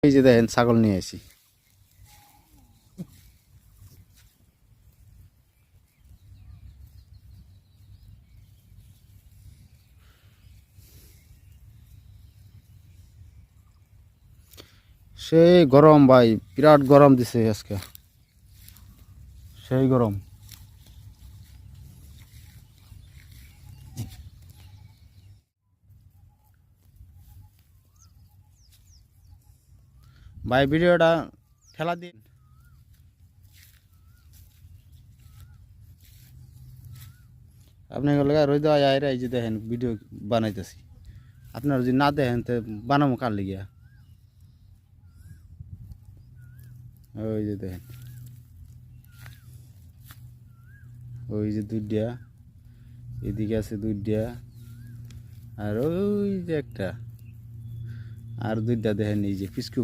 এই যে দেখেন ছাগল নিয়ে আসি। সেই গরম ভাই, বিরাট গরম দিছে আজকে, সেই গরম। ভাই ভিডিওটা ঠেলা দিন। আপনি রোদ আয় এই যে দেখেন ভিডিও বানাইতেছি, আপনারা যদি না দেখেন তো বানাবো কার লিগিয়া। ওই যে দেখেন, ওই যে দুইটা, এদিকে আছে দুইটা, আর ওই যে একটা, আর দুইটা দেখেন এই যে পিসকু।